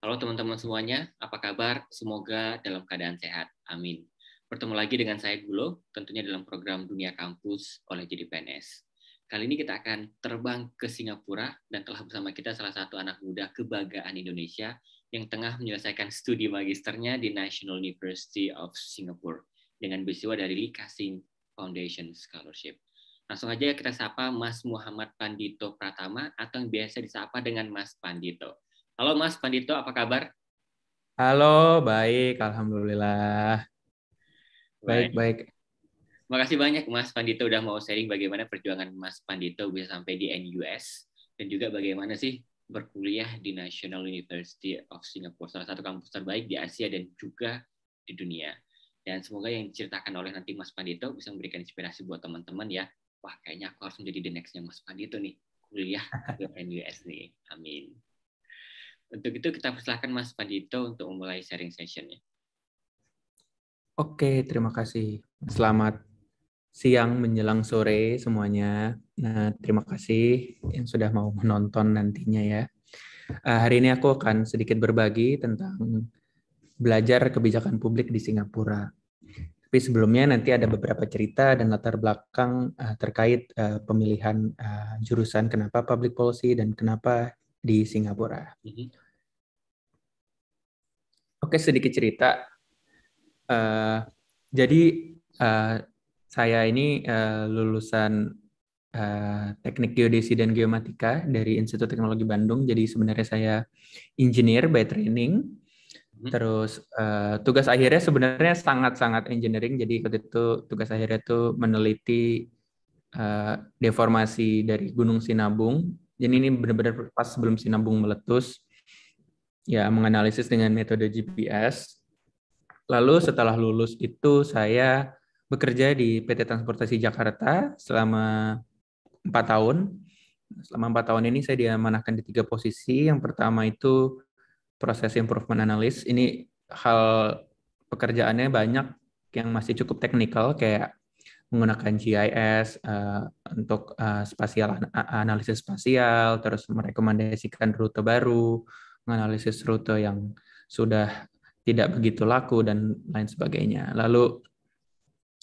Halo teman-teman semuanya, apa kabar? Semoga dalam keadaan sehat. Amin. Bertemu lagi dengan saya Gulo, tentunya dalam program Dunia Kampus oleh Jadi PNS. Kali ini kita akan terbang ke Singapura dan telah bersama kita salah satu anak muda kebanggaan Indonesia yang tengah menyelesaikan studi magisternya di National University of Singapore dengan beasiswa dari Lee Ka-shing Foundation Scholarship. Langsung aja kita sapa Mas Muhammad Pandito Pratama atau yang biasa disapa dengan Mas Pandito. Halo Mas Pandito, apa kabar? Halo, baik, alhamdulillah. Baik, Baik. baik. Makasih banyak Mas Pandito udah mau sharing bagaimana perjuangan Mas Pandito bisa sampai di NUS dan juga bagaimana sih berkuliah di National University of Singapore, salah satu kampus terbaik di Asia dan juga di dunia. Dan semoga yang diceritakan oleh nanti Mas Pandito bisa memberikan inspirasi buat teman-teman ya. Wah, kayaknya aku harus menjadi the next-nya Mas Pandito nih, kuliah ke NUS nih. Amin. Untuk itu kita persilahkan Mas Pandito untuk memulai sharing session-nya. Oke, terima kasih. Selamat siang menjelang sore semuanya. Nah, terima kasih yang sudah mau menonton nantinya ya. Hari ini aku akan sedikit berbagi tentang belajar kebijakan publik di Singapura. Tapi sebelumnya nanti ada beberapa cerita dan latar belakang terkait pemilihan jurusan kenapa public policy dan kenapa di Singapura. Oke, sedikit cerita. Uh, jadi uh, saya ini lulusan Teknik Geodesi dan Geomatika dari Institut Teknologi Bandung. Jadi sebenarnya saya engineer by training. Terus tugas akhirnya sebenarnya sangat-sangat engineering. Jadi waktu itu tugas akhirnya itu meneliti deformasi dari Gunung Sinabung. Jadi ini benar-benar pas sebelum Sinabung meletus. Ya, menganalisis dengan metode GPS. Lalu setelah lulus itu saya bekerja di PT Transportasi Jakarta selama 4 tahun. Selama 4 tahun ini saya diamanahkan di 3 posisi. Yang pertama itu proses improvement analyst. Ini hal pekerjaannya banyak yang masih cukup teknikal kayak menggunakan GIS untuk analisis spasial, terus merekomendasikan rute baru, menganalisis rute yang sudah tidak begitu laku dan lain sebagainya. Lalu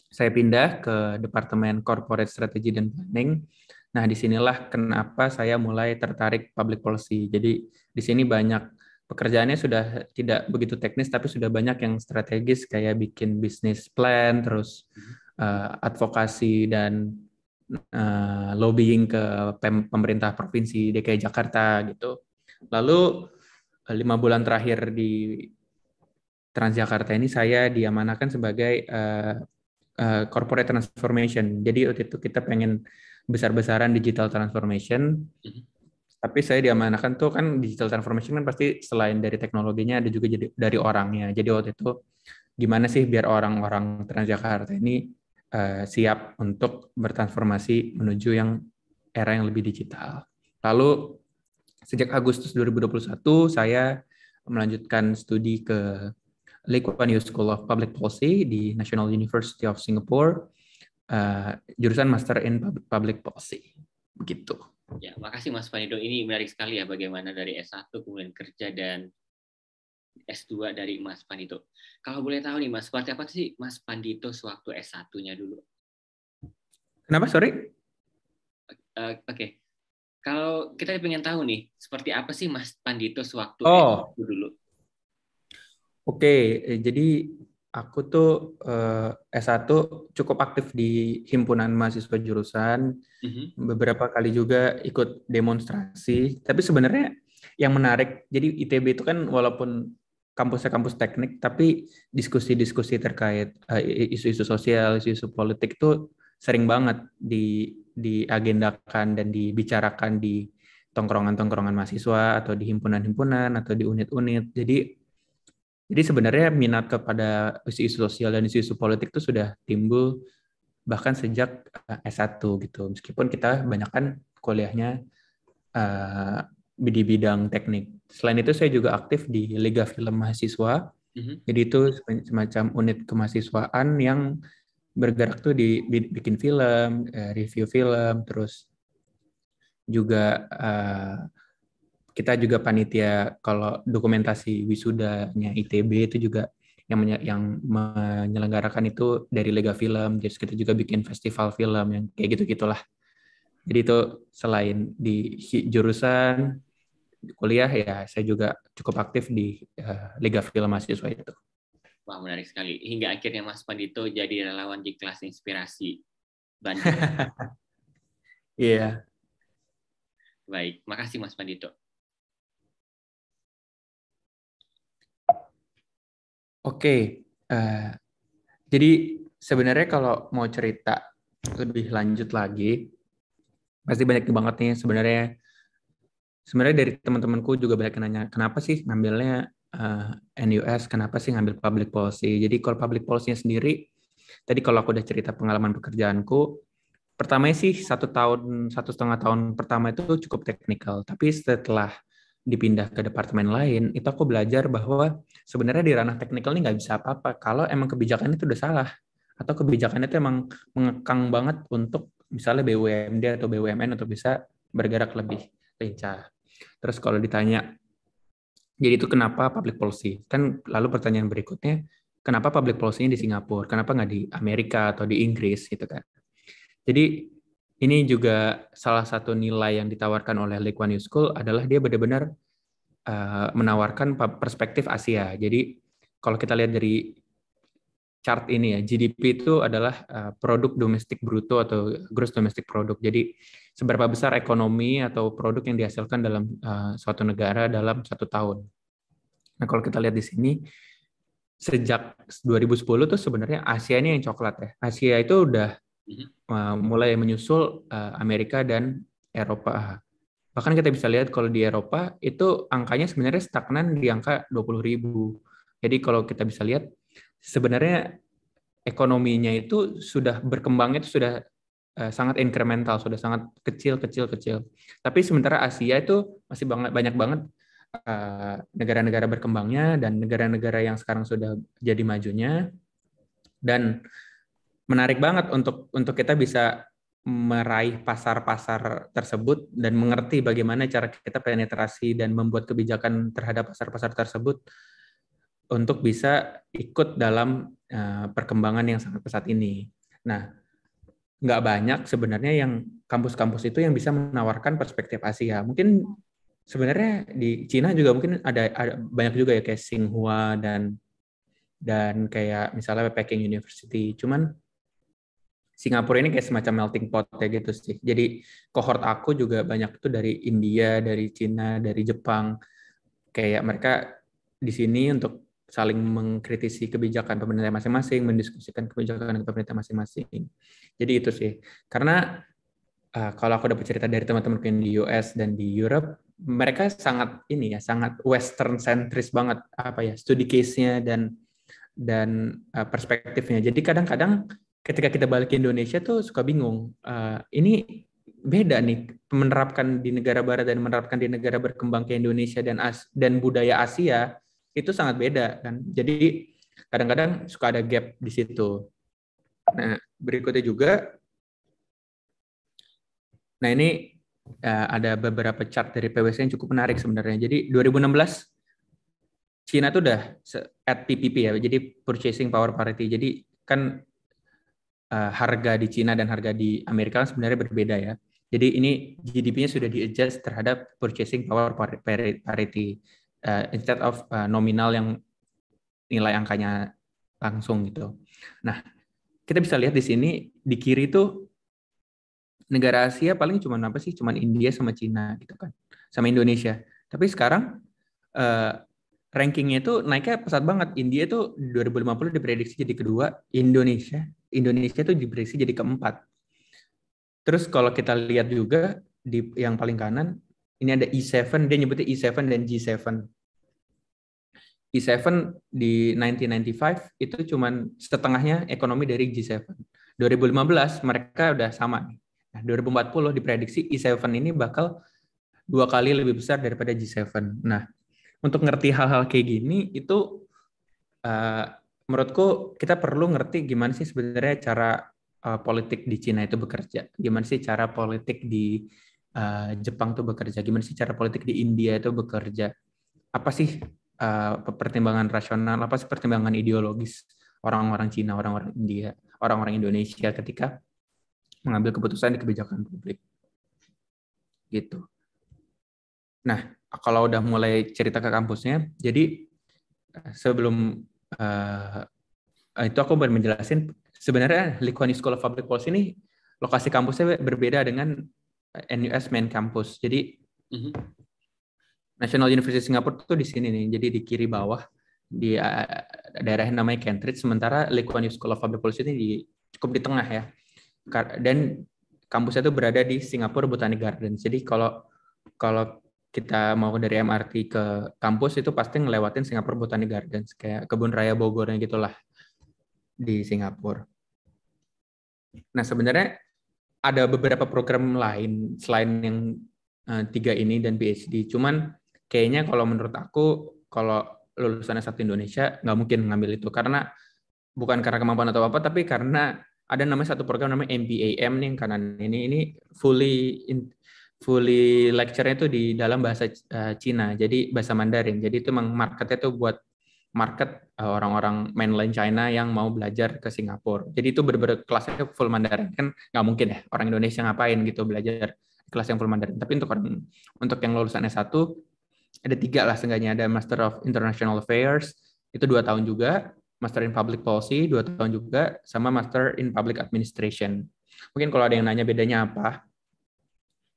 saya pindah ke Departemen Corporate Strategy dan Planning. Nah, disinilah kenapa saya mulai tertarik public policy. Jadi di sini banyak pekerjaannya sudah tidak begitu teknis, tapi sudah banyak yang strategis kayak bikin bisnis plan, terus advokasi dan lobbying ke pemerintah provinsi DKI Jakarta gitu. Lalu 5 bulan terakhir di Transjakarta ini saya diamanahkan sebagai corporate transformation. Jadi waktu itu kita pengen besar-besaran digital transformation, tapi saya diamanahkan tuh kan digital transformation kan pasti selain dari teknologinya ada juga jadi dari orangnya. Jadi waktu itu gimana sih biar orang-orang Transjakarta ini siap untuk bertransformasi menuju yang era yang lebih digital. Lalu sejak Agustus 2021 saya melanjutkan studi ke Lee Kuan Yew School of Public Policy di National University of Singapore, jurusan Master in Public Policy. Begitu. Ya, makasih Mas Panido. Ini menarik sekali ya bagaimana dari S1 kemudian kerja dan S2 dari Mas Pandito. Kalau boleh tahu nih Mas, seperti apa sih Mas Pandito sewaktu S1-nya dulu? Kenapa, sorry? Oke. Kalau kita pengen tahu nih, seperti apa sih Mas Pandito sewaktu Oh, S1 dulu? oke. Jadi aku tuh S1 cukup aktif di himpunan mahasiswa jurusan, beberapa kali juga ikut demonstrasi. Tapi sebenarnya yang menarik, jadi ITB itu kan walaupun kampusnya kampus teknik, tapi diskusi-diskusi terkait isu-isu sosial, isu-isu politik itu sering banget diagendakan dan dibicarakan di tongkrongan-tongkrongan mahasiswa atau di himpunan-himpunan atau di unit-unit. Jadi sebenarnya minat kepada isu-isu sosial dan isu-isu politik itu sudah timbul bahkan sejak S1 gitu. Meskipun kita banyakkan kuliahnya di bidang teknik. Selain itu saya juga aktif di Liga Film Mahasiswa. Jadi itu semacam unit kemahasiswaan yang bergerak tuh di bikin film, review film, terus juga kita juga panitia kalau dokumentasi wisudanya ITB itu juga yang menyelenggarakan itu dari Lega Film, jadi kita juga bikin festival film yang kayak gitu-gitulah. Jadi itu selain di jurusan kuliah ya saya juga cukup aktif di Liga Film Mahasiswa itu. Wah, menarik sekali. Hingga akhirnya Mas Pandito jadi relawan di kelas inspirasi Bandung. Iya. Baik, makasih Mas Pandito. Oke, jadi sebenarnya kalau mau cerita lebih lanjut lagi, pasti banyak banget nih sebenarnya dari teman-temanku juga banyak yang nanya, kenapa sih ngambilnya NUS, kenapa sih ngambil public policy? Jadi kalau public policy-nya sendiri, tadi kalau aku udah cerita pengalaman pekerjaanku, pertamanya sih 1 setengah tahun pertama itu cukup teknikal, tapi setelah dipindah ke departemen lain, itu aku belajar bahwa sebenarnya di ranah teknikal ini nggak bisa apa-apa kalau emang kebijakannya itu udah salah atau kebijakannya itu emang mengekang banget untuk misalnya BUMD atau BUMN untuk bisa bergerak lebih lincah. Terus kalau ditanya, jadi itu kenapa public policy? Kan lalu pertanyaan berikutnya, kenapa public policy-nya di Singapura? Kenapa nggak di Amerika atau di Inggris gitu kan? Jadi ini juga salah satu nilai yang ditawarkan oleh Lee Kuan Yew School adalah dia benar-benar menawarkan perspektif Asia. Jadi kalau kita lihat dari chart ini ya, GDP itu adalah produk domestik bruto atau gross domestic product. Jadi seberapa besar ekonomi atau produk yang dihasilkan dalam suatu negara dalam 1 tahun. Nah kalau kita lihat di sini, sejak 2010 tuh sebenarnya Asia ini yang coklat ya. Asia itu udah mulai menyusul Amerika dan Eropa. Bahkan kita bisa lihat kalau di Eropa itu angkanya sebenarnya stagnan di angka 20.000. Jadi kalau kita bisa lihat sebenarnya ekonominya itu sudah berkembangnya itu sudah sangat incremental, sudah sangat kecil. Tapi sementara Asia itu masih banyak banget negara-negara berkembangnya dan negara-negara yang sekarang sudah jadi majunya. Dan menarik banget untuk kita bisa meraih pasar-pasar tersebut dan mengerti bagaimana cara kita penetrasi dan membuat kebijakan terhadap pasar-pasar tersebut untuk bisa ikut dalam perkembangan yang sangat pesat ini. Nah, nggak banyak sebenarnya yang kampus-kampus itu yang bisa menawarkan perspektif Asia. Mungkin sebenarnya di Cina juga mungkin ada banyak juga ya kayak Tsinghua dan kayak misalnya Peking University. Cuman Singapura ini kayak semacam melting pot kayak gitu sih. Jadi cohort aku juga banyak itu dari India, dari Cina, dari Jepang. Kayak mereka di sini untuk saling mengkritisi kebijakan pemerintah masing-masing, mendiskusikan kebijakan pemerintah masing-masing. Jadi itu sih. Karena kalau aku dapat cerita dari teman-teman yang di US dan di Europe, mereka sangat sangat western centris banget studi case-nya dan perspektifnya. Jadi kadang-kadang ketika kita balik ke Indonesia tuh suka bingung. Ini beda nih menerapkan di negara barat dan menerapkan di negara berkembang kayak Indonesia dan budaya Asia itu sangat beda kan. Jadi kadang-kadang suka ada gap di situ. Nah, berikutnya juga, nah ini ada beberapa chart dari PwC yang cukup menarik sebenarnya. Jadi 2016 Cina tuh udah at PPP ya, jadi purchasing power parity. Jadi kan harga di Cina dan harga di Amerika kan sebenarnya berbeda ya. Jadi ini GDP-nya sudah di-adjust terhadap purchasing power parity instead of nominal yang nilai angkanya langsung gitu. Nah, kita bisa lihat di sini di kiri itu negara Asia paling cuma apa sih? Cuma India sama Cina gitu kan. Sama Indonesia. Tapi sekarang rankingnya itu naiknya pesat banget. India itu 2050 diprediksi jadi kedua, Indonesia itu diprediksi jadi keempat. Terus kalau kita lihat juga di yang paling kanan, ini ada E7, dia nyebutnya E7 dan G7. E7 di 1995 itu cuman setengahnya ekonomi dari G7. 2015 mereka udah sama. Nah, 2040 diprediksi E7 ini bakal 2 kali lebih besar daripada G7. Nah, untuk ngerti hal-hal kayak gini itu menurutku kita perlu ngerti gimana sih sebenarnya cara politik di Cina itu bekerja, gimana sih cara politik di Jepang tuh bekerja, gimana sih cara politik di India itu bekerja, apa sih pertimbangan rasional, apa sih pertimbangan ideologis orang-orang Cina, orang-orang India, orang-orang Indonesia ketika mengambil keputusan di kebijakan publik gitu. Nah, kalau udah mulai cerita ke kampusnya, jadi sebelum itu aku baru menjelasin sebenarnya Lee Kuan Yew School of Public Policy ini lokasi kampusnya berbeda dengan NUS main campus. Jadi National University Singapore itu di sini nih, jadi di kiri bawah di daerah yang namanya Kentridge, sementara Lee Kuan Yew School of Public Policy ini cukup di tengah ya. Dan kampusnya itu berada di Singapore Botanic Gardens. Jadi kalau kita mau dari MRT ke kampus itu pasti ngelewatin Singapore Botanic Gardens, kayak kebun raya Bogornya gitulah di Singapura. Nah, sebenarnya ada beberapa program lain selain yang 3 ini dan PhD. Cuman kayaknya kalau menurut aku, kalau lulusan S1 Indonesia nggak mungkin ngambil itu, karena bukan karena kemampuan atau apa, tapi karena ada namanya satu program namanya MPAM nih, karena ini fully lecture-nya itu di dalam bahasa Cina, jadi bahasa Mandarin. Jadi itu memang market-nya itu buat market orang-orang mainland China yang mau belajar ke Singapura. Jadi itu benar-benar kelasnya full Mandarin. Kan nggak mungkin ya orang Indonesia ngapain gitu belajar kelas yang full Mandarin. Tapi untuk yang lulusan S1 ada 3 lah seenggaknya. Ada Master of International Affairs, itu 2 tahun juga. Master in Public Policy 2 tahun juga, sama Master in Public Administration. Mungkin kalau ada yang nanya bedanya apa.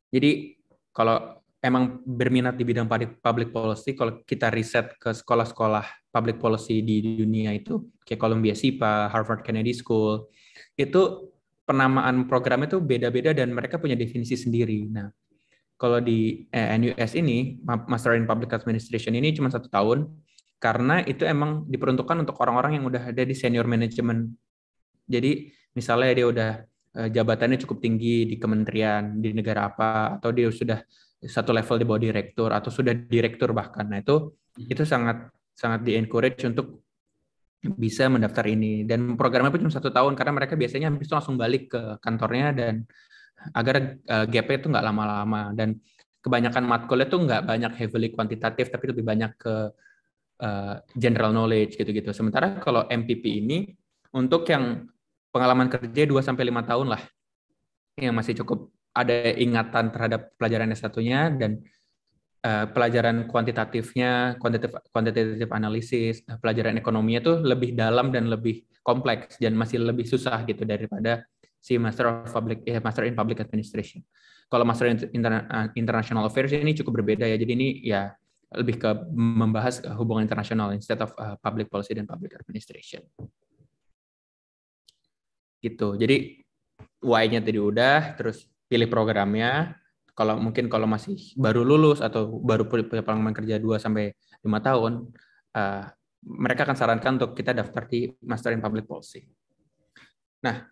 Jadi kalau emang berminat di bidang public policy, kalau kita riset ke sekolah-sekolah public policy di dunia itu, kayak Columbia SIPA, Harvard Kennedy School, itu penamaan programnya itu beda-beda dan mereka punya definisi sendiri. Nah, kalau di NUS ini, Master in Public Administration ini cuma 1 tahun, karena itu emang diperuntukkan untuk orang-orang yang udah ada di senior management. Jadi misalnya dia udah jabatannya cukup tinggi di kementerian, di negara apa, atau dia sudah satu level di bawah direktur, atau sudah direktur bahkan. Nah itu sangat di-encourage untuk bisa mendaftar ini. Dan programnya pun cuma 1 tahun, karena mereka biasanya habis itu langsung balik ke kantornya, dan agar gap-nya itu nggak lama-lama. Dan kebanyakan matkulnya itu nggak banyak heavily kuantitatif, tapi lebih banyak ke general knowledge gitu-gitu. Sementara kalau MPP ini untuk yang pengalaman kerja 2-5 tahun lah, yang masih cukup ada ingatan terhadap pelajaran S1-nya, dan pelajaran kuantitatifnya, quantitative analysis, pelajaran ekonominya tuh lebih dalam dan lebih kompleks dan masih lebih susah gitu daripada si Master in Public Administration. Kalau Master in International Affairs ini cukup berbeda ya. Jadi ini ya lebih ke membahas hubungan internasional instead of public policy dan public administration. Gitu. Jadi why-nya tadi udah, terus pilih programnya. Kalau masih baru lulus atau baru punya pengalaman kerja 2-5 tahun, mereka akan sarankan untuk kita daftar di Master in Public Policy. Nah,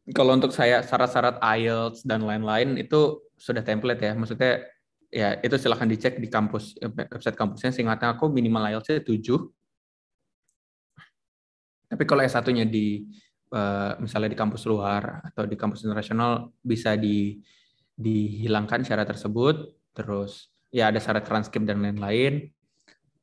kalau untuk saya syarat-syarat IELTS dan lain-lain itu sudah template ya. Maksudnya ya itu silahkan dicek di kampus, website kampusnya. Seingatnya aku minimal IELTS-nya 7. Tapi kalau S1-nya misalnya di kampus luar atau di kampus internasional bisa dihilangkan syarat tersebut. Terus ya ada syarat transkrip dan lain-lain.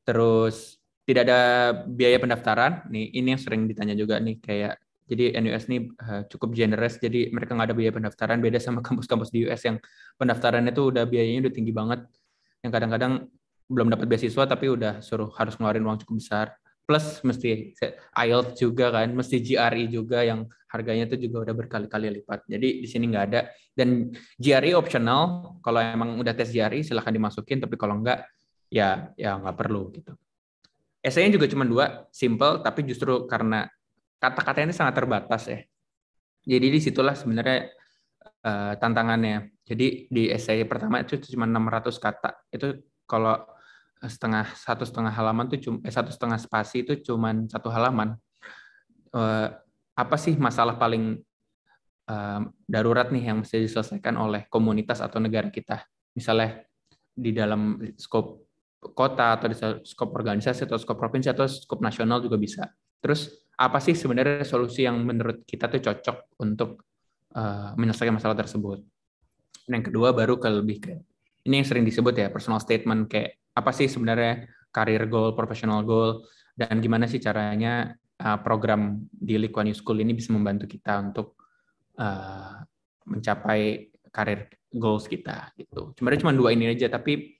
Terus tidak ada biaya pendaftaran. Nih ini yang sering ditanya juga nih, kayak jadi NUS ini cukup generous, jadi mereka nggak ada biaya pendaftaran, beda sama kampus-kampus di US yang pendaftarannya itu udah biayanya udah tinggi banget, yang kadang-kadang belum dapat beasiswa tapi udah suruh harus ngeluarin uang cukup besar, plus mesti IELTS juga kan, mesti GRE juga yang harganya itu juga udah berkali-kali lipat. Jadi di sini nggak ada, dan GRE optional, kalau emang udah tes GRE silahkan dimasukin, tapi kalau nggak ya nggak perlu gitu. Essay-nya juga cuma 2, simple, tapi justru karena kata-katanya ini sangat terbatas ya. Jadi disitulah sebenarnya tantangannya. Jadi di essay pertama itu cuma 600 kata. Itu kalau 1,5 halaman tuh 1,5 spasi itu cuma 1 halaman. Apa sih masalah paling darurat nih yang mesti diselesaikan oleh komunitas atau negara kita? Misalnya di dalam skop kota atau di skop organisasi atau skop provinsi atau skop nasional juga bisa. Terus apa sih sebenarnya solusi yang menurut kita tuh cocok untuk menyelesaikan masalah tersebut? Dan yang kedua baru ke lebih ke ini yang sering disebut ya personal statement, kayak apa sih sebenarnya career goal, professional goal, dan gimana sih caranya program di Lee Kuan Yew School ini bisa membantu kita untuk mencapai career goals kita gitu. Sebenarnya cuma 2 ini aja, tapi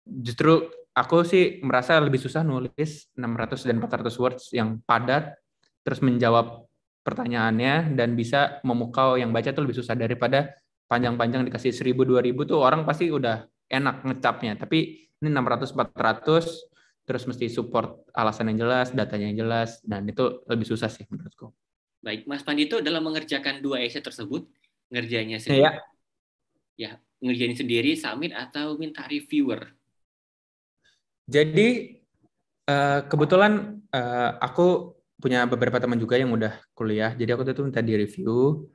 justru aku sih merasa lebih susah nulis 600 dan 400 words yang padat, terus menjawab pertanyaannya, dan bisa memukau yang baca tuh lebih susah daripada panjang-panjang dikasih 1000-2000 tuh orang pasti udah enak ngecapnya. Tapi ini 600-400, terus mesti support alasan yang jelas, datanya yang jelas, dan itu lebih susah sih menurutku. Baik, Mas Pandito dalam mengerjakan 2 esai tersebut, ngerjainnya Ya, sendiri, ngerjain sendiri, submit, atau minta reviewer? jadi kebetulan aku punya beberapa teman juga yang udah kuliah, jadi aku tuh minta di review.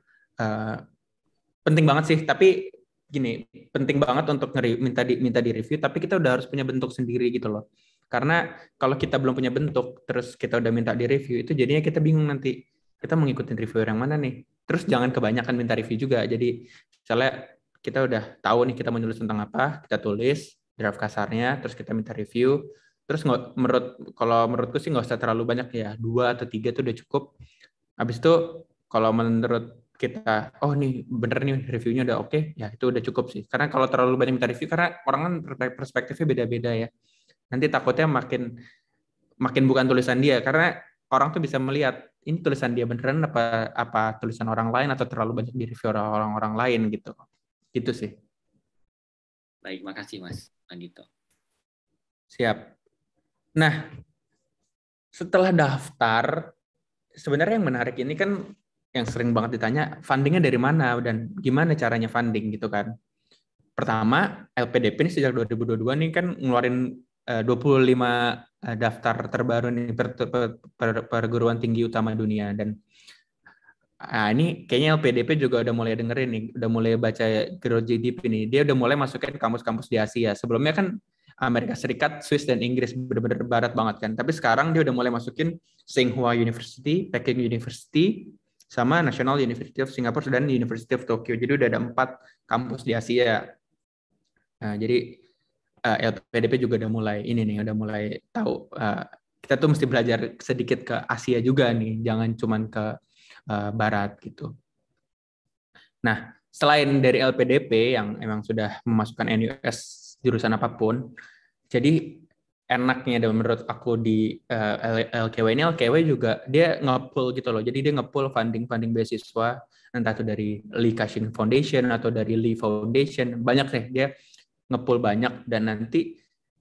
Penting banget sih, tapi gini, penting banget untuk minta di review, tapi kita udah harus punya bentuk sendiri gitu loh. Karena kalau kita belum punya bentuk, terus kita udah minta di review, itu jadinya kita bingung nanti kita mau ngikutin reviewer yang mana nih. Terus jangan kebanyakan minta review juga. Jadi misalnya kita udah tahu nih kita mau nulis tentang apa, kita tulis draft kasarnya, terus kita minta review. Terus kalau menurutku sih nggak usah terlalu banyak ya, 2 atau 3 itu udah cukup. Habis itu kalau menurut kita, oh nih bener nih reviewnya udah oke, ya itu udah cukup sih. Karena kalau terlalu banyak minta review, karena orang kan perspektifnya beda-beda ya. Nanti takutnya makin bukan tulisan dia, karena orang tuh bisa melihat ini tulisan dia beneran apa tulisan orang lain, atau terlalu banyak di review orang-orang lain gitu. Gitu sih. Baik, makasih Mas Pandito. Siap. Nah, setelah daftar, sebenarnya yang menarik ini kan yang sering banget ditanya, fundingnya dari mana dan gimana caranya funding gitu kan. Pertama, LPDP ini sejak 2022 nih kan ngeluarin 25 daftar terbaru nih perguruan tinggi utama dunia, dan ini kayaknya LPDP juga udah mulai dengerin nih, udah mulai baca Growth GDP nih. Dia udah mulai masukin kampus-kampus di Asia. Sebelumnya kan Amerika Serikat, Swiss, dan Inggris benar-benar barat banget kan. Tapi sekarang dia udah mulai masukin Tsinghua University, Peking University, sama National University of Singapore dan University of Tokyo. Jadi udah ada 4 kampus di Asia. Nah, jadi LPDP juga udah mulai ini nih, udah mulai tahu kita tuh mesti belajar sedikit ke Asia juga nih, jangan cuman ke Barat gitu. Nah, selain dari LPDP yang emang sudah memasukkan NUS jurusan apapun, jadi enaknya dan menurut aku di LKW ini, LKW juga dia nge-pull gitu loh. Jadi dia nge-pull funding beasiswa, entah itu dari Lee Ka-shing Foundation atau dari Lee Foundation. Banyak deh, dia nge-pull banyak, dan nanti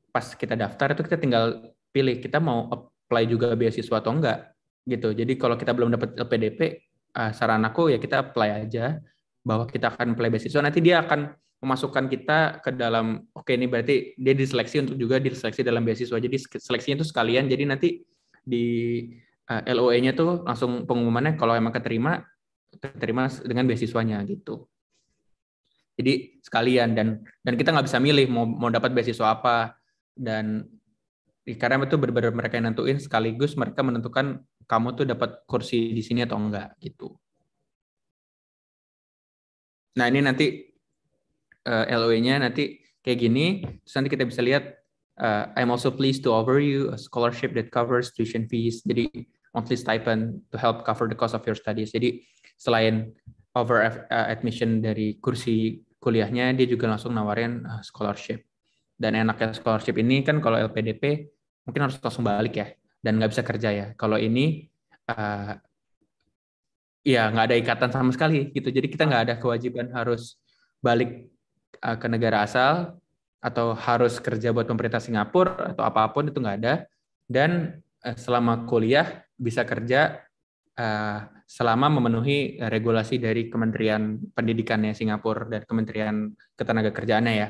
pas kita daftar itu kita tinggal pilih kita mau apply juga beasiswa atau enggak gitu. Jadi kalau kita belum dapat LPDP, saran aku ya kita apply aja bahwa kita akan apply beasiswa. Nanti dia akan memasukkan kita ke dalam, oke ini berarti dia diseleksi untuk juga diseleksi dalam beasiswa. Jadi seleksinya itu sekalian. Jadi nanti di LOE-nya tuh langsung pengumumannya kalau emang keterima dengan beasiswanya gitu. Jadi sekalian, dan kita nggak bisa milih mau dapat beasiswa apa, dan karena itu benar-benar mereka yang nentuin, sekaligus mereka menentukan kamu tuh dapat kursi di sini atau enggak gitu. Nah ini nanti LOE-nya nanti kayak gini, terus nanti kita bisa lihat I'm also pleased to offer you a scholarship that covers tuition fees. Jadi monthly stipend to help cover the cost of your studies. Jadi selain over admission dari kursi kuliahnya, dia juga langsung nawarin scholarship. Dan enaknya scholarship ini kan kalau LPDP mungkin harus langsung balik ya, dan nggak bisa kerja ya. Kalau ini ya nggak ada ikatan sama sekali gitu. Jadi kita nggak ada kewajiban harus balik ke negara asal atau harus kerja buat pemerintah Singapura atau apapun, itu nggak ada. Dan selama kuliah bisa kerja selama memenuhi regulasi dari Kementerian Pendidikannya Singapura dan Kementerian Ketenagakerjaannya ya.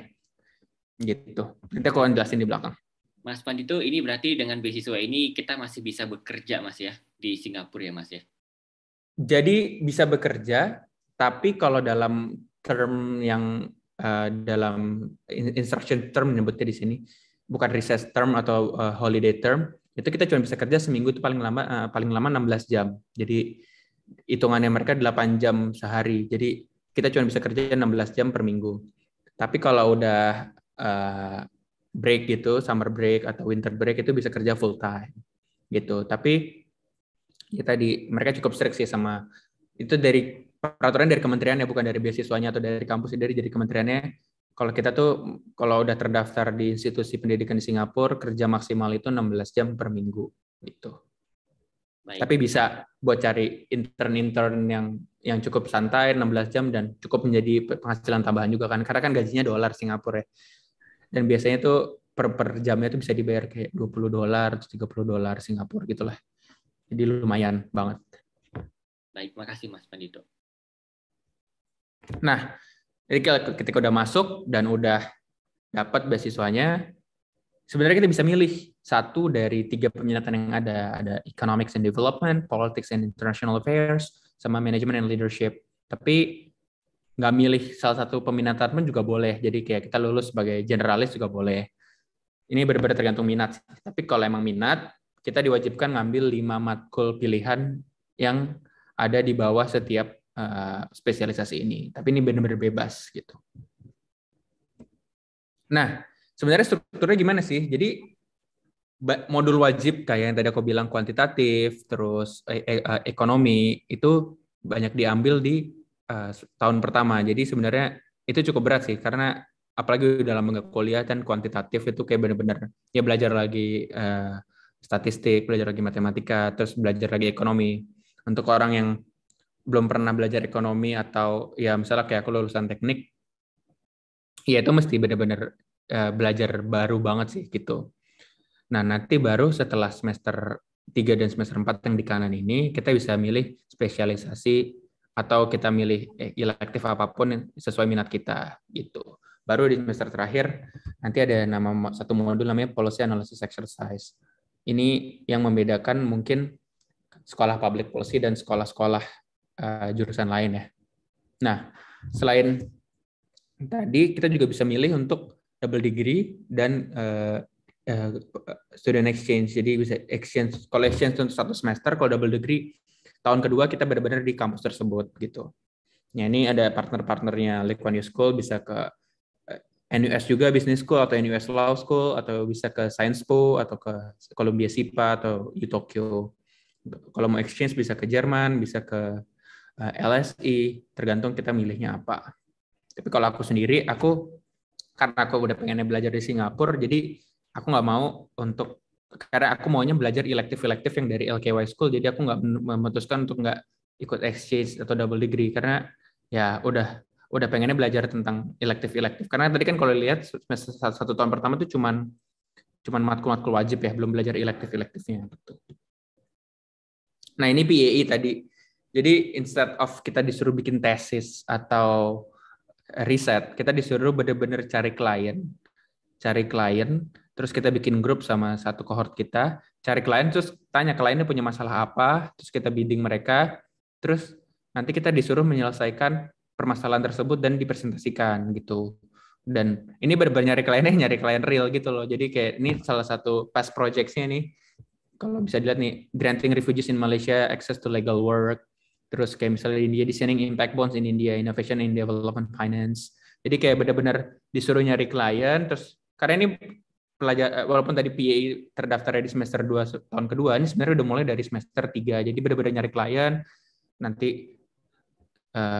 Gitu. Nanti aku akan jelasin di belakang. Mas Pandito, ini berarti dengan beasiswa ini kita masih bisa bekerja Mas ya di Singapura ya Mas ya? Jadi bisa bekerja, tapi kalau dalam term yang dalam instruction term menyebutnya di sini, bukan recess term atau holiday term, itu kita cuma bisa kerja seminggu itu paling lama 16 jam. Jadi hitungannya mereka 8 jam sehari. Jadi kita cuma bisa kerja 16 jam per minggu. Tapi kalau udah break gitu, summer break atau winter break itu bisa kerja full time gitu. Tapi ya tadi mereka cukup strict sih sama itu, dari peraturan dari kementeriannya, bukan dari beasiswanya atau dari kampus, dari kementeriannya. Kalau kita tuh kalau udah terdaftar di institusi pendidikan di Singapura, kerja maksimal itu 16 jam per minggu gitu. Baik. Tapi bisa buat cari intern yang cukup santai 16 jam dan cukup menjadi penghasilan tambahan juga kan, karena kan gajinya dolar Singapura ya. Dan biasanya tuh per jamnya tuh bisa dibayar kayak $20 atau $30 Singapura gitulah. Jadi lumayan banget. Baik, makasih Mas Pandito. Nah, jadi ketika udah masuk dan udah dapat beasiswanya, sebenarnya kita bisa milih satu dari 3 peminatan yang ada. Ada Economics and Development, Politics and International Affairs, sama Management and Leadership. Tapi nggak milih salah satu peminatan pun juga boleh. Jadi kayak kita lulus sebagai generalis juga boleh. Ini benar-benar tergantung minat. Tapi kalau emang minat, kita diwajibkan ngambil 5 matkul pilihan yang ada di bawah setiap spesialisasi ini. Tapi ini benar-benar bebas gitu. Nah, sebenarnya strukturnya gimana sih? Jadi modul wajib kayak yang tadi aku bilang kuantitatif, terus ekonomi itu banyak diambil di tahun pertama. Jadi sebenarnya itu cukup berat sih, karena apalagi dalam kuliah kan kuantitatif itu kayak benar-benar ya belajar lagi statistik, belajar lagi matematika, terus belajar lagi ekonomi. Untuk orang yang belum pernah belajar ekonomi atau ya misalnya kayak aku lulusan teknik, ya itu mesti benar-benar belajar baru banget sih gitu. Nah, nanti baru setelah semester 3 dan semester 4 yang di kanan ini, kita bisa milih spesialisasi atau kita milih elektif apapun yang sesuai minat kita gitu. Baru di semester terakhir nanti ada satu modul namanya Policy Analysis Exercise. Ini yang membedakan mungkin sekolah public policy dan sekolah-sekolah jurusan lain ya. Nah, selain tadi kita juga bisa milih untuk double degree dan student exchange. Jadi bisa exchange, kalau exchange untuk 1 semester, kalau double degree tahun kedua kita benar-benar di kampus tersebut gitu. Ya, ini ada partner-partnernya Lee Kuan Yew School, bisa ke NUS juga Business School atau NUS Law School, atau bisa ke Sciences Po atau ke Columbia SIPA atau U Tokyo. Kalau mau exchange bisa ke Jerman, bisa ke LSI, tergantung kita milihnya apa. Tapi kalau aku sendiri, karena aku udah pengennya belajar di Singapura, jadi aku nggak mau karena aku maunya belajar elektif-elektif yang dari LKY School, jadi aku nggak memutuskan untuk nggak ikut exchange atau double degree, karena ya udah pengennya belajar tentang elektif-elektif. Karena tadi kan kalau lihat semester 1 tahun pertama tuh cuman matkul-matkul wajib ya, belum belajar elektif-elektifnya. Nah, ini PAE tadi. Jadi instead of kita disuruh bikin tesis atau riset, kita disuruh benar-benar cari klien, terus kita bikin grup sama satu cohort kita, cari klien, terus tanya kliennya punya masalah apa, terus kita bidding mereka, terus nanti kita disuruh menyelesaikan permasalahan tersebut dan dipresentasikan gitu. Dan ini benar-benar nyari klien real gitu loh. Jadi kayak ini salah satu past projects-nya nih. Kalau bisa dilihat nih, granting refugees in Malaysia access to legal work. Terus kayak misalnya India, designing impact bonds in India, innovation in development finance. Jadi kayak benar-benar disuruh nyari klien, terus karena ini walaupun tadi PA terdaftar di semester 2 tahun kedua, ini sebenarnya udah mulai dari semester 3. Jadi benar-benar nyari klien, nanti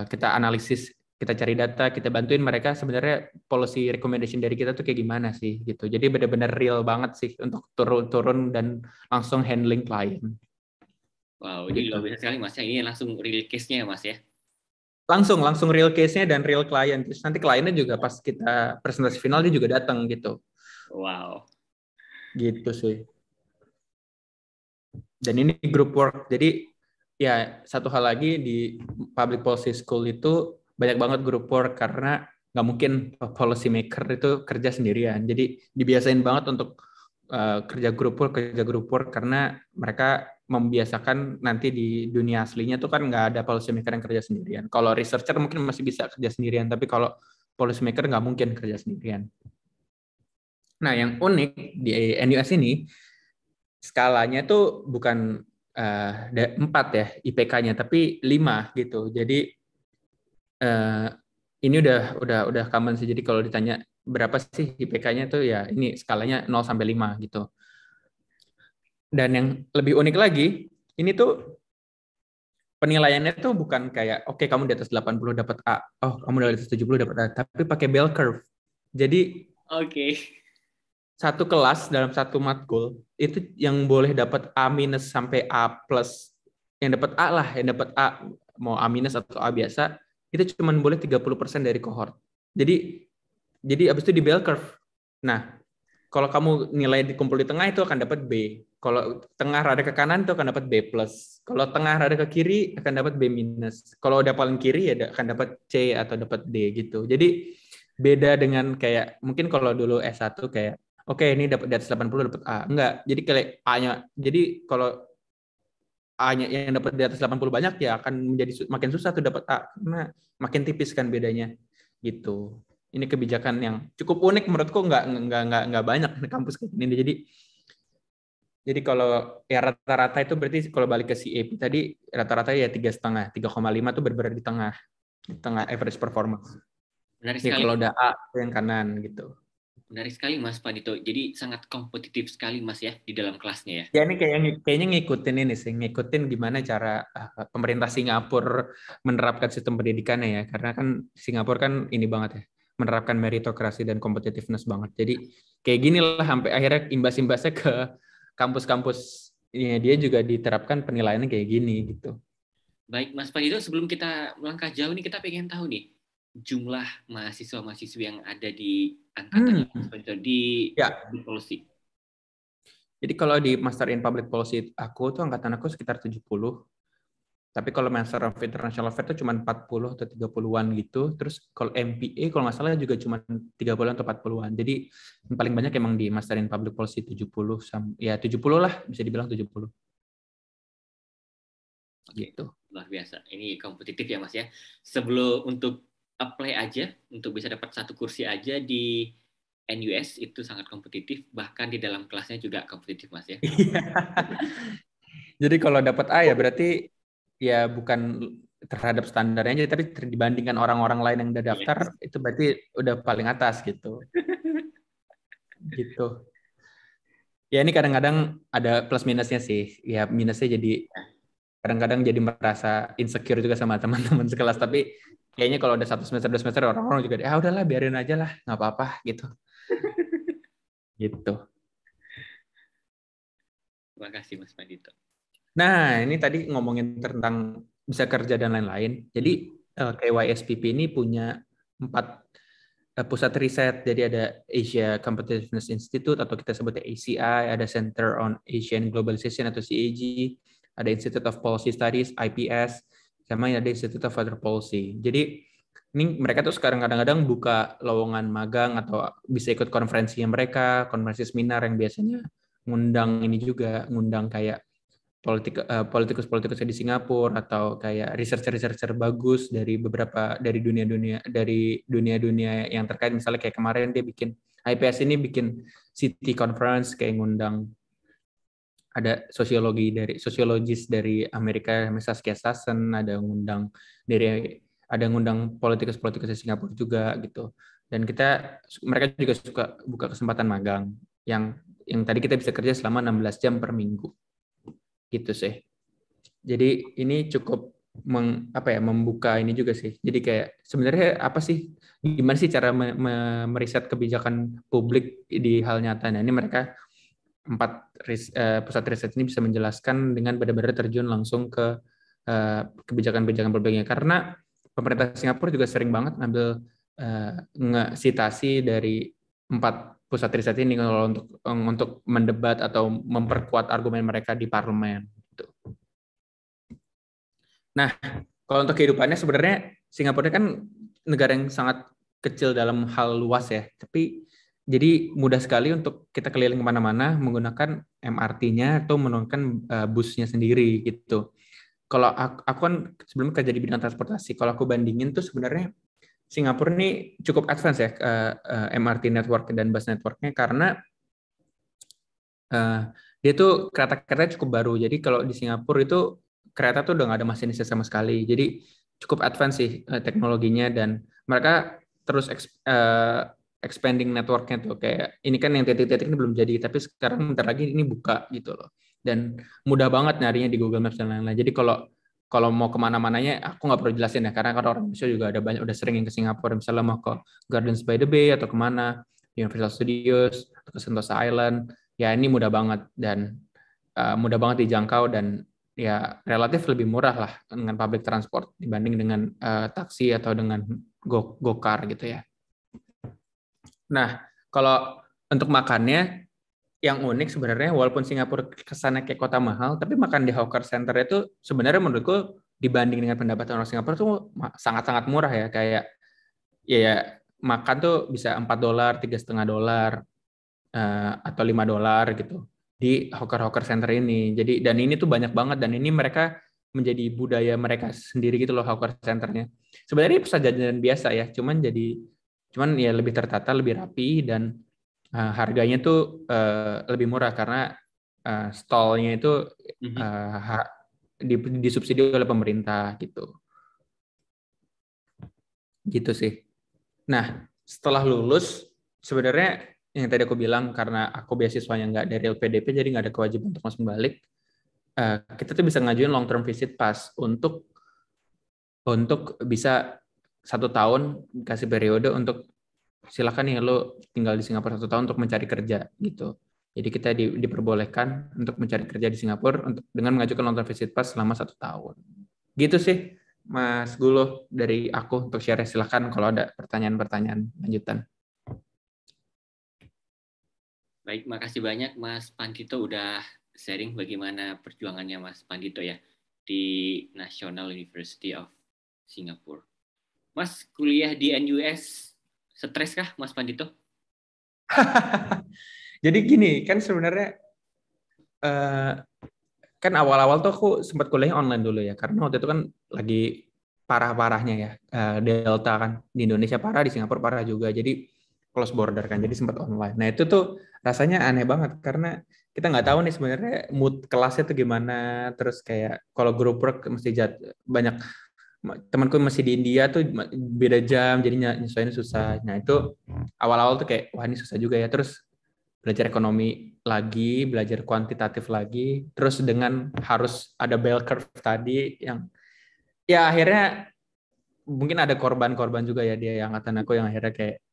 kita analisis, kita cari data, kita bantuin mereka sebenarnya policy recommendation dari kita tuh kayak gimana sih gitu. Jadi benar-benar real banget sih untuk turun dan langsung handling klien. Wow, ini luar biasa sekali Mas. Ini langsung real case-nya ya Mas ya? Langsung real case-nya dan real client. Terus nanti kliennya juga pas kita presentasi final dia juga datang gitu. Wow. Gitu sih. Dan ini group work. Jadi ya satu hal lagi di Public Policy School itu banyak banget group work, karena nggak mungkin policy maker itu kerja sendirian. Jadi dibiasain banget untuk kerja group work karena mereka membiasakan nanti di dunia aslinya tuh kan nggak ada policy maker yang kerja sendirian. Kalau researcher mungkin masih bisa kerja sendirian, tapi kalau policy maker nggak mungkin kerja sendirian. Nah, yang unik di NUS ini skalanya tuh bukan 4 ya IPK-nya, tapi 5 gitu. Jadi eh, ini udah common sih. Jadi kalau ditanya berapa sih IPK-nya tuh ya ini skalanya 0 sampai 5 gitu. Dan yang lebih unik lagi, ini tuh penilaiannya tuh bukan kayak oke kamu di atas 80 dapat A, oh kamu di atas 70 dapat A, tapi pakai bell curve. Jadi Oke. satu kelas dalam satu matkul itu yang boleh dapat A minus sampai A plus, yang dapat A lah, yang dapat A mau A minus atau A biasa itu cuma boleh 30% dari kohort. Jadi abis itu di bell curve. Nah, kalau kamu nilai dikumpul di tengah itu akan dapat B. Kalau tengah rada ke kanan itu akan dapat B plus. Kalau tengah rada ke kiri akan dapat B minus. Kalau udah paling kiri ya akan dapat C atau dapat D gitu. Jadi beda dengan kayak mungkin kalau dulu S1 kayak oke ini dapat di atas 80 dapat A. Enggak. Jadi kayak A-nya. Jadi kalau A-nya yang dapat di atas 80 banyak ya akan menjadi makin susah tuh dapat A karena makin tipis kan bedanya gitu. Ini kebijakan yang cukup unik menurutku, nggak banyak di kampus kayak gini. Jadi kalau ya rata-rata itu berarti kalau balik ke CAP tadi rata-rata ya 3,5, 3,5 tuh berada di tengah average performance. Menarik Ya sekali. kalau udah A yang kanan gitu. Menarik sekali Mas Pandito. Jadi sangat kompetitif sekali Mas ya di dalam kelasnya ya. Ya ini kayaknya ngikutin ini sih, ngikutin gimana cara pemerintah Singapura menerapkan sistem pendidikannya ya. Karena kan Singapura kan ini banget ya, menerapkan meritokrasi dan competitiveness banget. Jadi kayak gini lah sampai akhirnya imbas-imbasnya ke kampus-kampus ya, dia juga diterapkan penilaiannya kayak gini gitu. Baik Mas Pandito, sebelum kita melangkah jauh nih kita pengen tahu nih jumlah mahasiswa-mahasiswa yang ada di angkatan Mas Pandito di Ya, policy. jadi kalau di Master in Public Policy aku tuh angkatan aku sekitar 70. Tapi kalau Master of International Affairs itu cuma 40 atau 30-an gitu. Terus kalau MPA kalau nggak salah juga cuma 30-an atau 40-an. Jadi yang paling banyak emang di Master in Public Policy 70 ya 70 lah bisa dibilang 70. Oke, Gitu. luar biasa. Ini kompetitif ya Mas ya. Sebelum untuk apply aja, untuk bisa dapat satu kursi aja di NUS itu sangat kompetitif. Bahkan di dalam kelasnya juga kompetitif Mas ya. Jadi kalau dapat A ya berarti ya bukan terhadap standarnya aja, tapi dibandingkan orang-orang lain yang udah Iya. daftar itu berarti udah paling atas gitu. Gitu. Ya ini kadang-kadang ada plus minusnya sih. Ya minusnya jadi kadang-kadang jadi merasa insecure juga sama teman-teman sekelas. Tapi kayaknya kalau udah 1 semester 2 semester orang-orang juga ah udahlah biarin aja lah nggak apa-apa gitu. Gitu. Terima kasih Mas Pandito. Nah ini tadi ngomongin tentang bisa kerja dan lain-lain. Jadi KYSPP ini punya 4 pusat riset. Jadi ada Asia Competitiveness Institute atau kita sebutnya ACI, ada Center on Asian Globalization atau CAG, ada Institute of Policy Studies IPS, sama ada Institute of Other Policy. Jadi ini mereka tuh sekarang kadang-kadang buka lowongan magang atau bisa ikut konferensinya mereka, konferensi seminar yang biasanya ngundang kayak politikus-politikus di Singapura atau kayak researcher-researcher bagus dari dunia-dunia yang terkait, misalnya kayak kemarin dia bikin IPS ini bikin city conference kayak ngundang ada sosiologis dari Amerika, misalnya Saskia Sassen, ada ngundang politikus-politikus di Singapura juga gitu. Dan mereka juga suka buka kesempatan magang yang tadi kita bisa kerja selama 16 jam per minggu. Gitu sih. Jadi ini cukup membuka ini juga sih. Jadi kayak sebenarnya apa sih, gimana sih cara meriset kebijakan publik di hal nyata. Nah ini mereka 4 pusat riset ini bisa menjelaskan dengan benar-benar terjun langsung ke kebijakan-kebijakan publiknya. Karena pemerintah Singapura juga sering banget ngambil nge-sitasi dari 4 pusat riset ini kalau untuk mendebat atau memperkuat argumen mereka di parlemen. Gitu. Nah, kalau untuk kehidupannya sebenarnya Singapura kan negara yang sangat kecil dalam hal luas ya, tapi jadi mudah sekali untuk kita keliling kemana-mana menggunakan MRT-nya atau menggunakan busnya sendiri gitu. Kalau aku kan sebelumnya kerja di bidang transportasi, kalau aku bandingin tuh sebenarnya Singapura ini cukup advance ya MRT network dan bus networknya karena dia tuh kereta-keretanya cukup baru. Jadi kalau di Singapura itu kereta tuh udah nggak ada masinisnya sama sekali. Jadi cukup advance sih teknologinya, dan mereka terus expanding networknya tuh, kayak ini kan yang titik-titik ini belum jadi, tapi sekarang bentar lagi ini buka gitu loh, dan mudah banget nyarinya di Google Maps dan lain-lain. Jadi kalau kalau mau kemana-mananya aku nggak perlu jelasin ya, karena kan orang Indonesia juga ada banyak udah sering yang ke Singapura, misalnya mau ke Gardens by the Bay atau kemana, Universal Studios atau ke Sentosa Island, ya ini mudah banget, dan mudah banget dijangkau, dan ya relatif lebih murah lah dengan public transport dibanding dengan taksi atau dengan go-car gitu ya. Nah, kalau untuk makannya yang unik sebenarnya, walaupun Singapura kesannya kayak kota mahal, tapi makan di hawker center itu sebenarnya menurutku dibanding dengan pendapatan orang Singapura tuh sangat-sangat murah ya. Kayak ya makan tuh bisa $4, $3,5, atau $5 gitu di hawker center ini. Jadi dan ini tuh banyak banget, dan ini mereka menjadi budaya mereka sendiri gitu loh, hawker centernya. Sebenarnya pusat jajanan biasa ya, cuman ya lebih tertata, lebih rapi, dan harganya tuh lebih murah karena stallnya itu disubsidi oleh pemerintah gitu. Gitu sih. Nah, setelah lulus, sebenarnya yang tadi aku bilang, karena aku beasiswanya nggak dari LPDP, jadi nggak ada kewajiban untuk langsung balik, kita tuh bisa ngajuin long term visit pass untuk bisa 1 tahun, kasih periode untuk silakan nih lo tinggal di Singapura 1 tahun untuk mencari kerja gitu. Jadi kita diperbolehkan untuk mencari kerja di Singapura dengan mengajukan long term visit pass selama 1 tahun. Gitu sih, Mas Gulo, dari aku untuk share. Silakan kalau ada pertanyaan-pertanyaan lanjutan. Baik, makasih banyak Mas Pandito udah sharing bagaimana perjuangannya Mas Pandito ya di National University of Singapore. Mas kuliah di NUS stres kah Mas Pandito? Jadi gini, kan sebenarnya kan awal-awal tuh aku sempat kuliah online dulu ya, karena waktu itu kan lagi parah-parahnya ya, Delta kan di Indonesia parah, di Singapura parah juga, jadi close border kan, jadi sempat online. Nah itu tuh rasanya aneh banget karena kita nggak tahu nih sebenarnya mood kelasnya tuh gimana, terus kayak kalau grup work mesti banyak temanku masih di India tuh beda jam, jadi nyesuaiin susah. Nah itu awal-awal tuh kayak wah ini susah juga ya, terus belajar ekonomi lagi, belajar kuantitatif lagi, terus dengan harus ada bell curve tadi yang ya akhirnya mungkin ada korban-korban juga ya, dia yang angkatan aku yang akhirnya kayak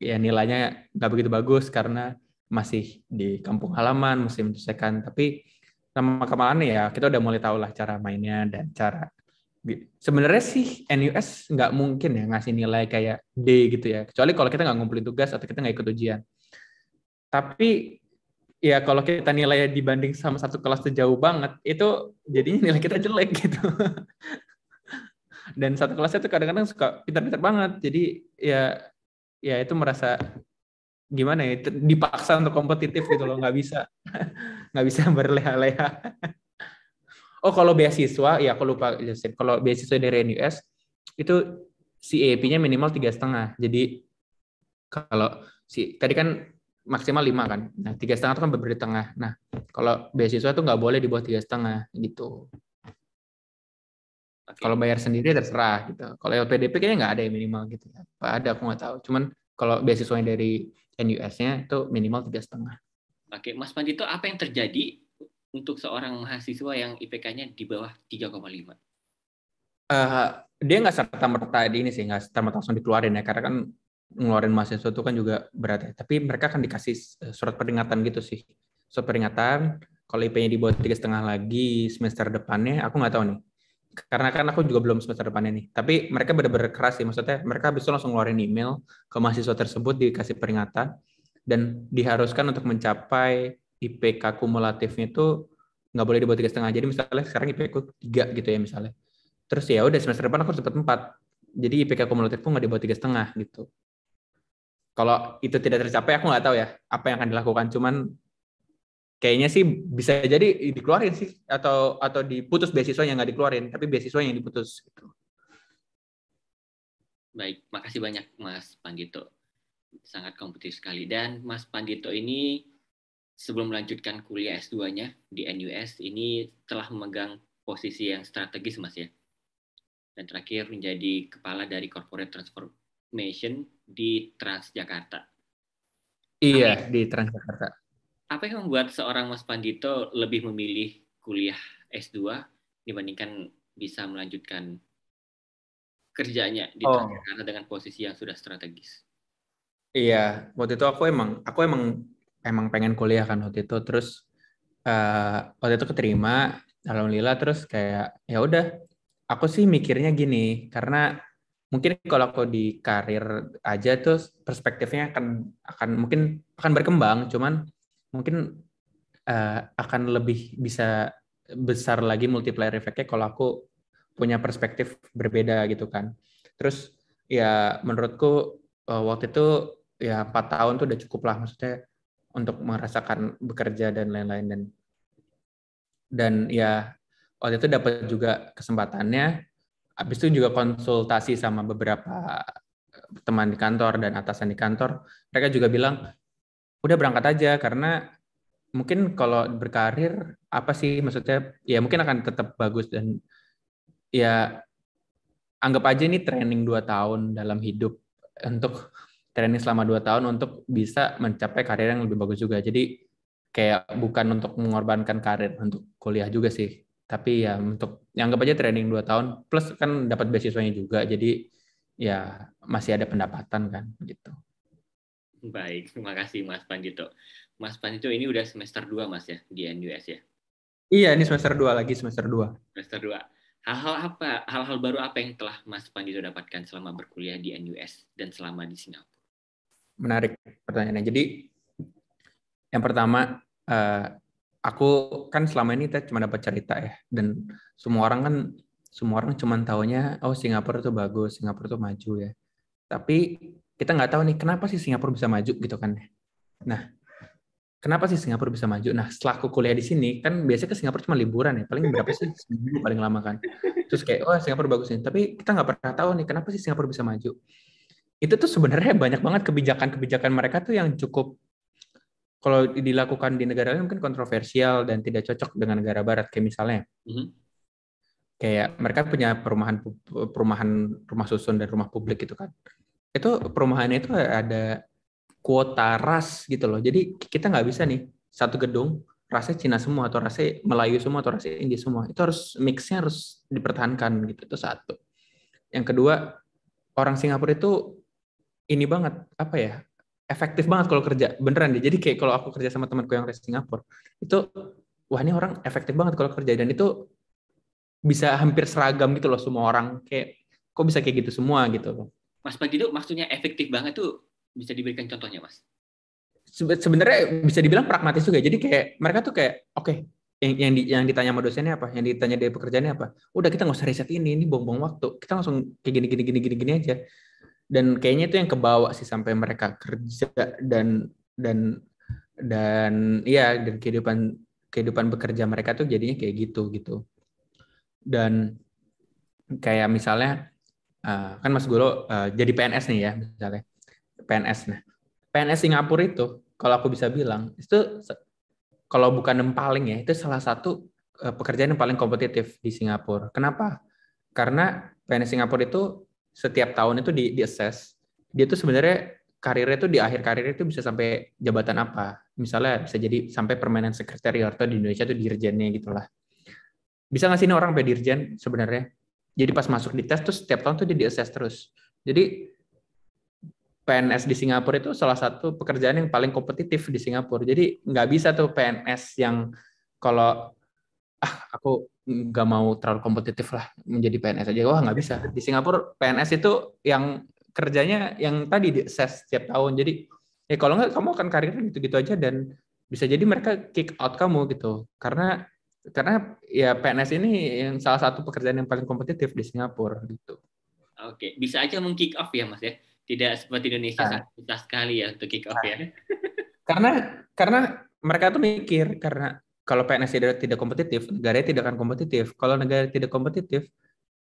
ya nilainya nggak begitu bagus karena masih di kampung halaman, masih menyelesaikan. Tapi lama kelamaan ya kita udah mulai tahu lah cara mainnya dan cara sebenarnya sih NUS nggak mungkin ya ngasih nilai kayak D gitu ya, kecuali kalau kita nggak ngumpulin tugas atau kita nggak ikut ujian. Tapi ya kalau kita nilainya dibanding sama satu kelas tuh jauh banget, itu jadinya nilai kita jelek gitu. Dan satu kelasnya tuh kadang-kadang suka pintar-pintar banget. Jadi ya itu merasa gimana ya, dipaksa untuk kompetitif gitu loh, nggak bisa berleha-leha. Oh kalau beasiswa, ya aku lupa, kalau beasiswa dari NUS itu CAP-nya minimal 3,5. Jadi kalau tadi kan maksimal 5 kan, nah 3,5 itu kan berbeda tengah. Nah kalau beasiswa tuh nggak boleh di bawah 3,5 gitu. Kalau bayar sendiri terserah gitu. Kalau LPDP kayaknya nggak ada yang minimal gitu. Apa ada aku nggak tahu. Cuman kalau beasiswanya dari NUS-nya itu minimal 3,5. Oke, Mas Pandito, apa yang terjadi untuk seorang mahasiswa yang IPK-nya di bawah 3,5? Dia nggak serta-merta di ini sih, nggak serta-merta langsung dikeluarin ya, karena kan ngeluarin mahasiswa itu kan juga berat ya. Tapi mereka akan dikasih surat peringatan gitu sih. Surat peringatan, kalau IP-nya di bawah 3,5 lagi semester depannya, aku nggak tahu nih. Karena kan aku juga belum semester depannya nih. Tapi mereka benar-benar keras sih, maksudnya mereka habis itu langsung ngeluarin email ke mahasiswa tersebut dikasih peringatan, dan diharuskan untuk mencapai IPK kumulatifnya itu nggak boleh di bawah 3,5. Jadi misalnya sekarang IPK ku 3 gitu ya misalnya. Terus ya udah semester depan aku harus dapat 4. Jadi IPK kumulatif pun nggak di bawah 3,5 gitu. Kalau itu tidak tercapai, aku nggak tahu ya apa yang akan dilakukan. Cuman kayaknya sih bisa jadi dikeluarin sih, atau diputus beasiswa yang nggak dikeluarin, tapi beasiswa yang diputus gitu. Baik, makasih banyak Mas Pandito. Sangat kompetitif sekali. Dan Mas Pandito ini sebelum melanjutkan kuliah S2-nya di NUS ini telah memegang posisi yang strategis Mas ya. dan terakhir menjadi kepala dari Corporate Transformation di Transjakarta. Iya, di Transjakarta. Apa yang membuat seorang Mas Pandito lebih memilih kuliah S2 dibandingkan bisa melanjutkan kerjanya di Oh, Transjakarta dengan posisi yang sudah strategis? iya. Waktu itu aku emang pengen kuliah kan waktu itu. Terus waktu itu keterima, alhamdulillah. Terus kayak ya udah, aku sih mikirnya gini, karena mungkin kalau aku di karir aja tuh perspektifnya akan mungkin akan berkembang, cuman mungkin akan lebih bisa besar lagi multiplier efeknya kalau aku punya perspektif berbeda gitu kan. Terus ya menurutku waktu itu ya 4 tahun tuh udah cukup lah, maksudnya untuk merasakan bekerja dan lain-lain. Dan ya waktu itu dapat juga kesempatannya. Habis itu juga konsultasi sama beberapa teman di kantor dan atasan di kantor. Mereka juga bilang, udah berangkat aja, karena mungkin kalau berkarir, apa sih, maksudnya ya mungkin akan tetap bagus. Dan ya anggap aja ini training 2 tahun dalam hidup, untuk training selama 2 tahun untuk bisa mencapai karir yang lebih bagus juga. Jadi kayak bukan untuk mengorbankan karir untuk kuliah juga sih. Tapi ya untuk yang anggap aja training 2 tahun plus kan dapat beasiswanya juga. Jadi ya masih ada pendapatan kan gitu. Baik, terima kasih Mas Pandito. Mas Pandito ini udah semester 2 Mas ya di NUS ya. Iya, ini semester 2 lagi, semester 2. Semester 2. Hal-hal baru apa yang telah Mas Pandito dapatkan selama berkuliah di NUS dan selama di Singapura? Menarik pertanyaannya. Jadi yang pertama, aku kan selama ini kita cuma dapat cerita ya, dan semua orang cuma taunya oh Singapura tuh bagus, Singapura tuh maju ya. Tapi kita nggak tahu nih kenapa sih Singapura bisa maju gitu kan. Nah, kenapa sih Singapura bisa maju? Nah, setelah aku kuliah di sini kan biasanya ke Singapura cuma liburan ya, paling berapa sih, seminggu paling lama kan. Terus kayak oh Singapura bagus nih, tapi kita nggak pernah tahu nih kenapa sih Singapura bisa maju. Itu tuh sebenarnya banyak banget kebijakan-kebijakan mereka tuh yang cukup, kalau dilakukan di negara lain mungkin kontroversial dan tidak cocok dengan negara barat. Kayak misalnya kayak mereka punya perumahan perumahan rumah susun dan rumah publik gitu kan. Itu perumahannya itu ada kuota ras gitu loh. Jadi kita nggak bisa nih satu gedung rasnya Cina semua atau rasnya Melayu semua atau rasnya India semua. Itu harus mixnya harus dipertahankan gitu. Itu satu. Yang kedua, orang Singapura itu ini banget, apa ya, efektif banget kalau kerja beneran deh. Jadi kayak kalau aku kerja sama temanku yang dari Singapura itu, wah ini orang efektif banget kalau kerja, dan itu bisa hampir seragam gitu loh semua orang, kayak kok bisa kayak gitu semua gitu loh. Mas Pandito maksudnya efektif banget tuh bisa diberikan contohnya Mas? Sebenarnya bisa dibilang pragmatis juga. Jadi kayak mereka tuh kayak oke, yang ditanya sama dosennya apa, yang ditanya dari pekerjaannya apa, udah kita nggak usah riset ini buang-buang waktu, kita langsung kayak gini gini gini gini gini aja. Dan kayaknya itu yang kebawa sih sampai mereka kerja dan ya, dan kehidupan kehidupan bekerja mereka tuh jadinya kayak gitu gitu. Dan kayak misalnya kan Mas Guru jadi PNS nih ya, misalnya PNS. Nah, PNS Singapura itu kalau aku bisa bilang itu, kalau bukan yang paling ya, itu salah satu pekerjaan yang paling kompetitif di Singapura. Kenapa? Karena PNS Singapura itu setiap tahun itu di assess, dia tuh sebenarnya karirnya tuh di akhir karirnya itu bisa sampai jabatan apa. Misalnya bisa jadi sampai permanent secretary, atau di Indonesia tuh dirjennya gitulah. Bisa nggak sih ini orang sampai dirjen sebenarnya? Jadi pas masuk di tes tuh setiap tahun tuh dia di assess terus. Jadi PNS di Singapura itu salah satu pekerjaan yang paling kompetitif di Singapura. Jadi nggak bisa tuh PNS yang kalau aku nggak mau terlalu kompetitif lah menjadi PNS aja. Wah nggak bisa. Di Singapura PNS itu yang kerjanya yang tadi di assess setiap tahun. Jadi ya kalau nggak kamu akan karirnya gitu-gitu aja, dan bisa jadi mereka kick out kamu gitu. Karena ya PNS ini yang salah satu pekerjaan yang paling kompetitif di Singapura gitu. Oke, bisa aja meng-kick off ya Mas ya. Tidak seperti Indonesia Nah, sangat susah sekali ya untuk kick off ya. karena karena mereka tuh mikir, karena kalau PNS tidak kompetitif, negara tidak akan kompetitif. Kalau negara tidak kompetitif,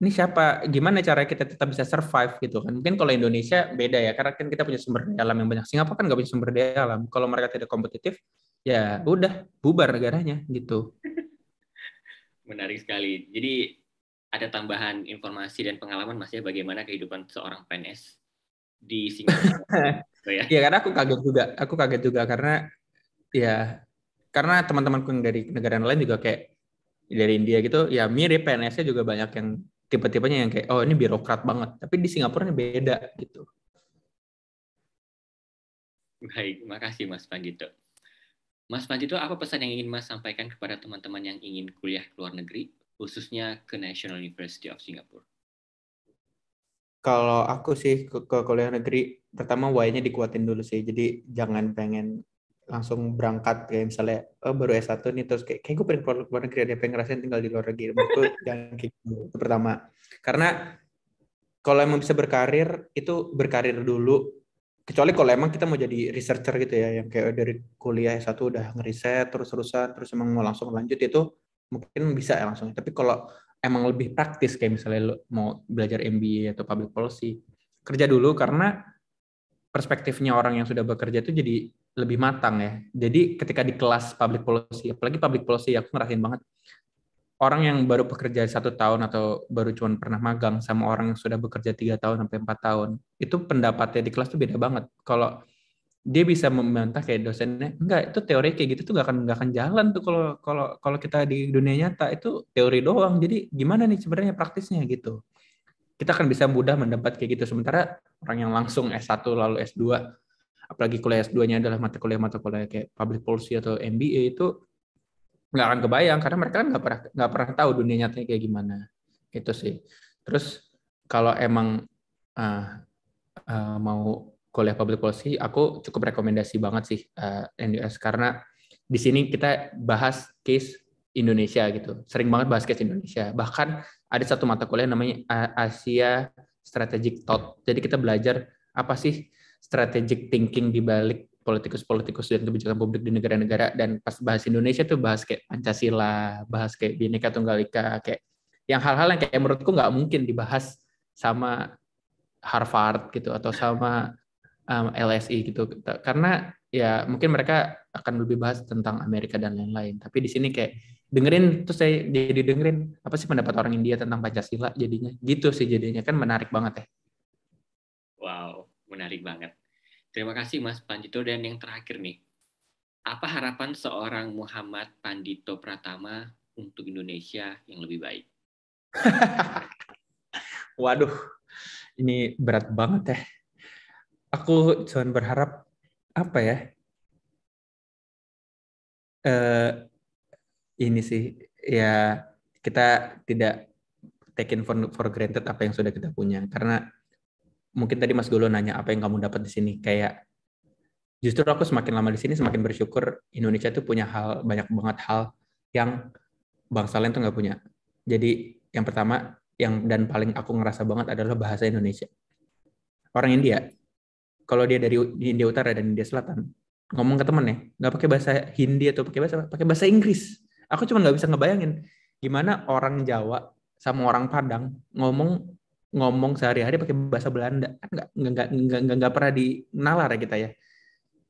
ini siapa? Gimana cara kita tetap bisa survive gitu kan? Mungkin kalau Indonesia beda ya, karena kan kita punya sumber daya alam yang banyak. Singapura kan nggak punya sumber daya alam. Kalau mereka tidak kompetitif, ya udah bubar negaranya gitu. Menarik sekali. Jadi ada tambahan informasi dan pengalaman Mas ya, bagaimana kehidupan seorang PNS di Singapura? Oh ya. Ya karena aku kaget juga karena ya karena teman-temanku yang dari negara lain juga kayak dari India gitu, ya mirip PNS-nya juga banyak yang tipe-tipenya yang kayak oh ini birokrat banget, tapi di Singapura ini beda gitu. Baik, makasih Mas Pandito. Mas Pandito, apa pesan yang ingin Mas sampaikan kepada teman-teman yang ingin kuliah ke luar negeri, khususnya ke National University of Singapore? Kalau aku sih ke kuliah negeri, pertama why-nya dikuatin dulu sih. Jadi jangan pengen langsung berangkat kayak misalnya oh, baru S1 nih terus kayak gue pengen keluar luar negeri, ada pengen ngerasain tinggal di luar negeri. Menurutku jangan kayak gitu. Itu pertama. Karena kalau emang bisa berkarir, itu berkarir dulu. Kecuali kalau emang kita mau jadi researcher gitu ya, yang kayak dari kuliah S1 udah ngeriset terus-terusan, terus emang mau langsung lanjut itu mungkin bisa ya langsung. Tapi kalau emang lebih praktis kayak misalnya lo mau belajar MBA atau public policy, kerja dulu karena perspektifnya orang yang sudah bekerja itu jadi lebih matang ya. Jadi ketika di kelas public policy, apalagi public policy aku ngerasain banget orang yang baru bekerja 1 tahun atau baru cuma pernah magang sama orang yang sudah bekerja 3 tahun sampai 4 tahun itu pendapatnya di kelas tuh beda banget. Kalau dia bisa membantah kayak dosennya, enggak itu teori kayak gitu tuh nggak akan jalan tuh kalau kalau kalau kita di dunia nyata itu teori doang. Jadi gimana nih sebenarnya praktisnya gitu. Kita akan bisa mudah mendapat kayak gitu. Sementara orang yang langsung S1 lalu S2, apalagi kuliah S2-nya adalah mata kuliah kayak public policy atau MBA itu nggak akan kebayang karena mereka kan nggak pernah tahu dunia nyatanya kayak gimana gitu sih. Terus kalau emang uh, mau kuliah public policy, aku cukup rekomendasi banget sih NUS karena di sini kita bahas case Indonesia gitu, sering banget bahas case Indonesia. Bahkan ada satu mata kuliah namanya Asia Strategic Thought. Jadi kita belajar apa sih strategic thinking di balik politikus-politikus dan kebijakan publik di negara-negara, dan pas bahas Indonesia tuh bahas kayak Pancasila, bahas kayak Bhinneka Tunggal Ika, kayak yang hal-hal yang kayak menurutku nggak mungkin dibahas sama Harvard gitu atau sama LSI gitu, karena ya mungkin mereka akan lebih bahas tentang Amerika dan lain-lain, tapi di sini kayak dengerin terus saya jadi dengerin apa sih pendapat orang India tentang Pancasila, jadinya gitu sih, jadinya kan menarik banget ya. Wow, menarik banget. Terima kasih Mas Pandito. Dan yang terakhir nih, apa harapan seorang Muhammad Pandito Pratama untuk Indonesia yang lebih baik? Waduh, ini berat banget ya. Aku cuma berharap apa ya? Eh, ini sih ya kita tidak taken for granted apa yang sudah kita punya. Karena mungkin tadi Mas Golo nanya apa yang kamu dapat di sini. Kayak justru aku semakin lama di sini semakin bersyukur Indonesia tuh punya banyak banget hal yang bangsa lain tuh nggak punya. Jadi yang pertama yang dan paling aku ngerasa banget adalah bahasa Indonesia. Orang India, kalau dia dari di India Utara dan India Selatan, ngomong ke temennya nggak pakai bahasa Hindi atau pakai bahasa Inggris. Aku cuma nggak bisa ngebayangin gimana orang Jawa sama orang Padang ngomong ngomong sehari-hari pakai bahasa Belanda. Kan nggak pernah dinalar ya kita ya.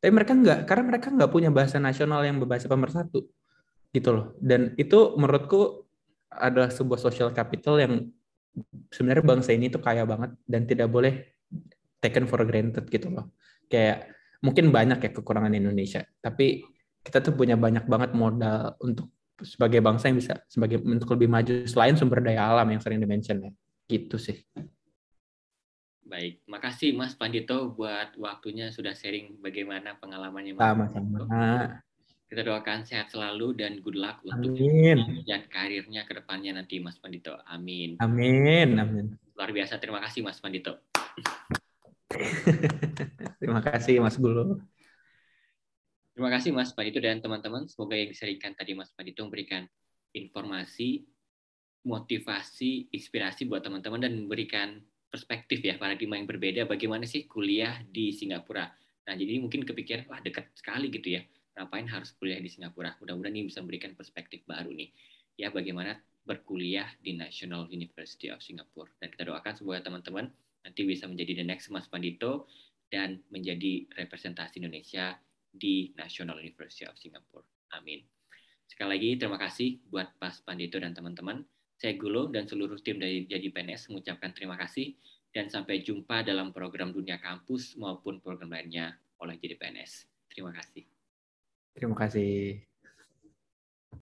Tapi mereka nggak, karena mereka nggak punya bahasa nasional yang berbahasa pemersatu gitu loh. Dan itu menurutku adalah sebuah social capital yang sebenarnya bangsa ini tuh kaya banget dan tidak boleh taken for granted gitu loh. Kayak mungkin banyak ya kekurangan Indonesia, tapi kita tuh punya banyak banget modal untuk sebagai bangsa yang bisa sebagai untuk lebih maju selain sumber daya alam yang sering dimention ya. Gitu sih. Baik, makasih Mas Pandito buat waktunya sudah sharing bagaimana pengalamannya Mas Sama-sama. Pandito. Kita doakan sehat selalu dan good luck untuk Amin. dan karirnya ke depannya nanti Mas Pandito. Amin. Amin. Amin. Luar biasa, terima kasih Mas Pandito. Terima kasih Mas Gulu. Terima kasih Mas Pandito dan teman-teman. Semoga yang disampaikan tadi Mas Pandito memberikan informasi, motivasi, inspirasi buat teman-teman dan memberikan perspektif ya, paradigma yang berbeda bagaimana sih kuliah di Singapura. Nah, jadi mungkin kepikiran, wah dekat sekali gitu ya, ngapain harus kuliah di Singapura. Mudah-mudahan ini bisa memberikan perspektif baru nih, ya bagaimana berkuliah di National University of Singapore. Dan kita doakan semoga teman-teman nanti bisa menjadi the next Mas Pandito dan menjadi representasi Indonesia di National University of Singapore. Amin. Sekali lagi terima kasih buat Mas Pandito dan teman-teman. Saya Gulo dan seluruh tim dari Jadi PNS mengucapkan terima kasih dan sampai jumpa dalam program Dunia Kampus maupun program lainnya oleh Jadi PNS. Terima kasih. Terima kasih.